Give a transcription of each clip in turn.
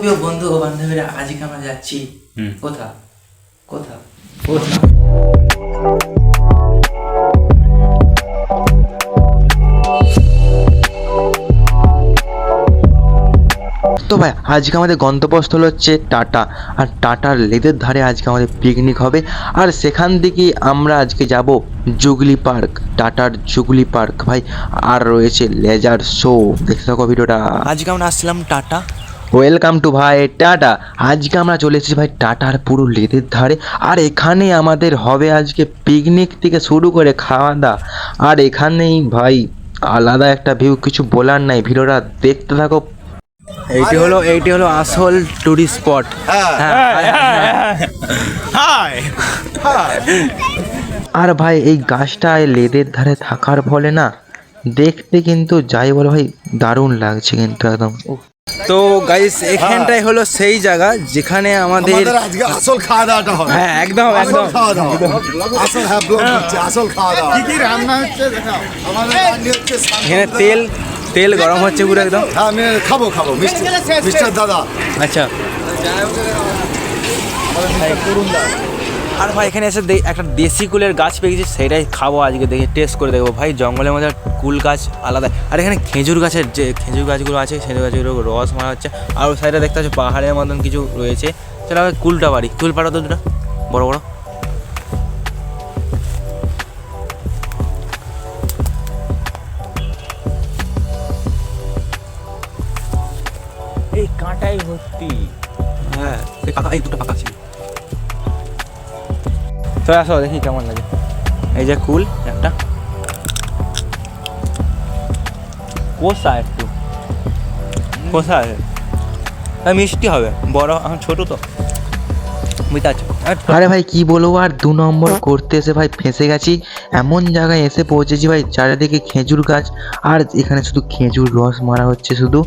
প্রিয় বন্ধু ও বান্ধবীরা, আজকে আমরা যাচ্ছি কোথা কোথা কোথা তো ভাই আজকে আমাদের গন্তব্যস্থল হচ্ছে টাটা। আর টাটার লেদের ধারে আজকে আমাদের পিকনিক হবে। আর সেখান থেকে আমরা আজকে যাব জুগলি পার্ক, টাটার জুগলি পার্ক ভাই। আর রয়েছে লেজার শো, দেখতে থাকো ভিডিওটা। আজকে আমরা আসছিলাম টাটা। ওয়েলকাম টু ভাই টাটা। আজকে আমরা চলে এসেছি ভাই টাটার পুরো লেদের ধারে। আর এখানে আমাদের হবে আজকে পিকনিক থেকে শুরু করে খাওয়া দাওয়া। আর এখানেই ভাই আলাদা একটা ভিউ, কিছু বলার নাই, ভিডিওটা দেখতে থাকো। এইটি হলো আসল টুরিস্ট স্পট। আর ভাই এই গাছটায় লেদের ধারে থাকার ফলে না দেখতে কিন্তু যাই বলো ভাই দারুণ লাগছে কিন্তু একদম। তো গাইস এখানটাই হলো সেই জায়গা যেখানে আমাদের আজকে আসল খাওয়া দাওয়াটা হবে। হ্যাঁ একদম একদম আসল হ্যাঁ ব্লগ হচ্ছে, আসল খাওয়া দাওয়া। কি কি রান্না হচ্ছে দেখাও। আমাদের রান্না হচ্ছে এখানে তেল গরম হচ্ছে পুরো একদম। হ্যাঁ আমি খাবো মিস্টার দাদা। আচ্ছা আর ভাই এখানে এসে একটা দেশি কুলের গাছ পেয়েছি, সেটাই খাবো আজকে, দেখে টেস্ট করে দেখবো ভাই। জঙ্গলের মধ্যে কুল গাছ আলাদা। আর এখানে খেজুর গাছের যে খেজুর গাছগুলো আছে সেই গাছগুলো রস মারা হচ্ছে। আর ওই সাইডে দেখতে হচ্ছে পাহাড়ের মতন কিছু রয়েছে, সেটা কুলটা বাড়ি। কুল পাড়া তো দুটা বড় বড়। এই কাঁটাই ভর্তি। হ্যাঁ এই দুটো পাকা আছে। তো আসো দেখি কেমন লাগে। এই যে কুল একটা কোষা, একটু কোষা আছে, মিষ্টি হবে, বড় এখন ছোট তো বুঝতে পারছো। আরে ভাই কি বলবো, আর 2 নম্বর করতে এসে ভাই ফেঁসে গেছি। এমন জায়গায় এসে পৌঁছেছি ভাই চারিদিকে খেজুর গাছ, আর এখানে শুধু খেজুর রস মারা হচ্ছে শুধু।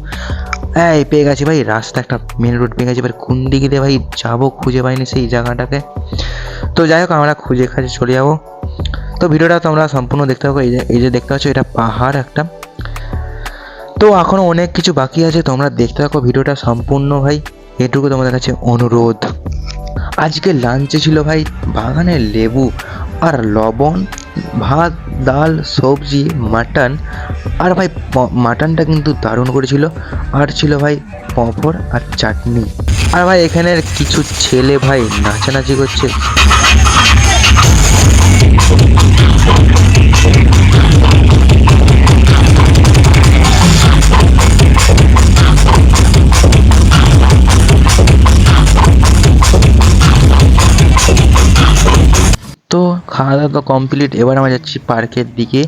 এই পেয়ে গেছি ভাই রাস্তা, একটা মেন রোড পেয়ে গেছি। এবার কোন দিকে দিয়ে ভাই যাবো খুঁজে পাইনি সেই জায়গাটাকে। তো যাই হোক আমরা খুঁজে চলে যাবো। তো ভিডিওটা তোমরা সম্পূর্ণ দেখতে থাকো। এই যে দেখতে পাচ্ছ এটা পাহাড় একটা। তো এখনও অনেক কিছু বাকি আছে, তোমরা দেখতে থাকো ভিডিওটা সম্পূর্ণ ভাই, এটুকু তোমাদের কাছে অনুরোধ। আজকে লাঞ্চে ছিল ভাই বাগানের লেবু আর লবণ, ভাত ডাল সবজি মাটন। আর ভাই মাটনটা কিন্তু দারুণ করেছিল। আর ছিল ভাই পাঁপড় আর চাটনি। আর ভাই এখানের কিছু ছেলে ভাই নাচানাচি করছে। তো খাওয়া দাওয়া তো কমপ্লিট, এবার আমরা যাচ্ছি পার্কের দিকে।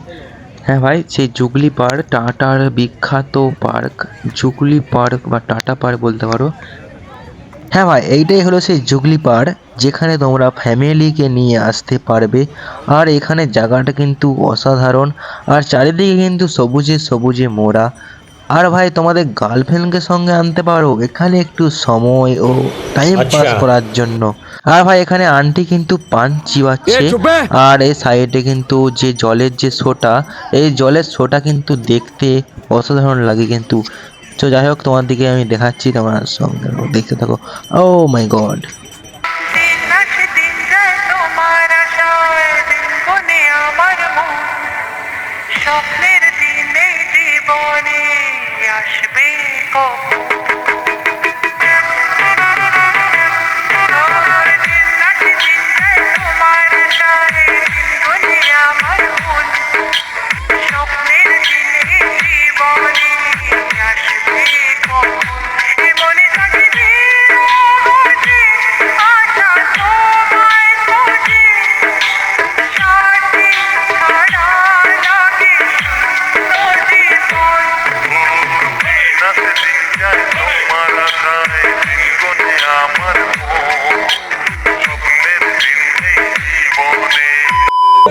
হ্যাঁ ভাই সেই জুগলি পার্ক, টাটার বিখ্যাত পার্ক জুগলি পার্ক বা টাটা পার্ক বলতে পারো। হ্যাঁ ভাই এইটাই হলো সেই জুগলি পার্ক যেখানে তোমরা ফ্যামিলিকে নিয়ে আসতে পারবে। আর এখানে জায়গাটা কিন্তু অসাধারণ, আর চারিদিকে কিন্তু সবুজে সবুজে মোড়া। আর ভাই তোমাদের গার্লফ্রেন্ডকে সঙ্গে আনতে পারো এখানে একটু সময় ও টাইম পাস করার জন্য। আর ভাই এখানে আন্টি কিন্তু পান চিবাচ্ছে। আর এই সাইডে কিন্তু যে জলের যে শোটা, এই জলের শোটা কিন্তু দেখতে অসাধারণ লাগে কিন্তু। তো যাই হোক তোমার দিকে আমি দেখাচ্ছি, তোমার সঙ্গে দেখতে থাকো। ও মাই গড, স্বপ্নের দিনে জীবনে আসবে কখন।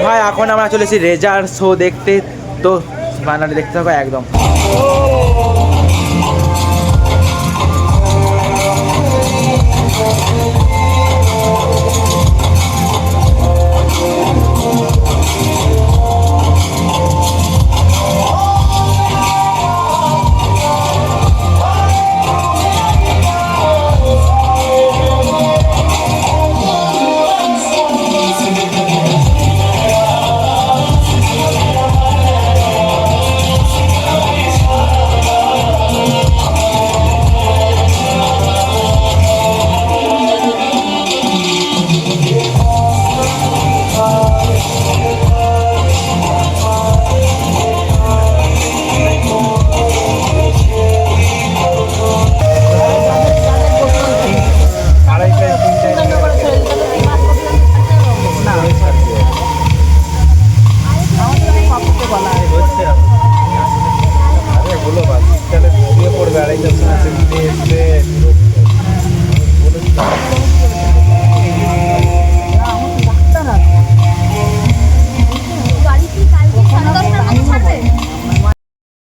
ভাই এখন আমরা চলেছি রেজার শো দেখতে। তো বানালে দেখতে থাকো একদম।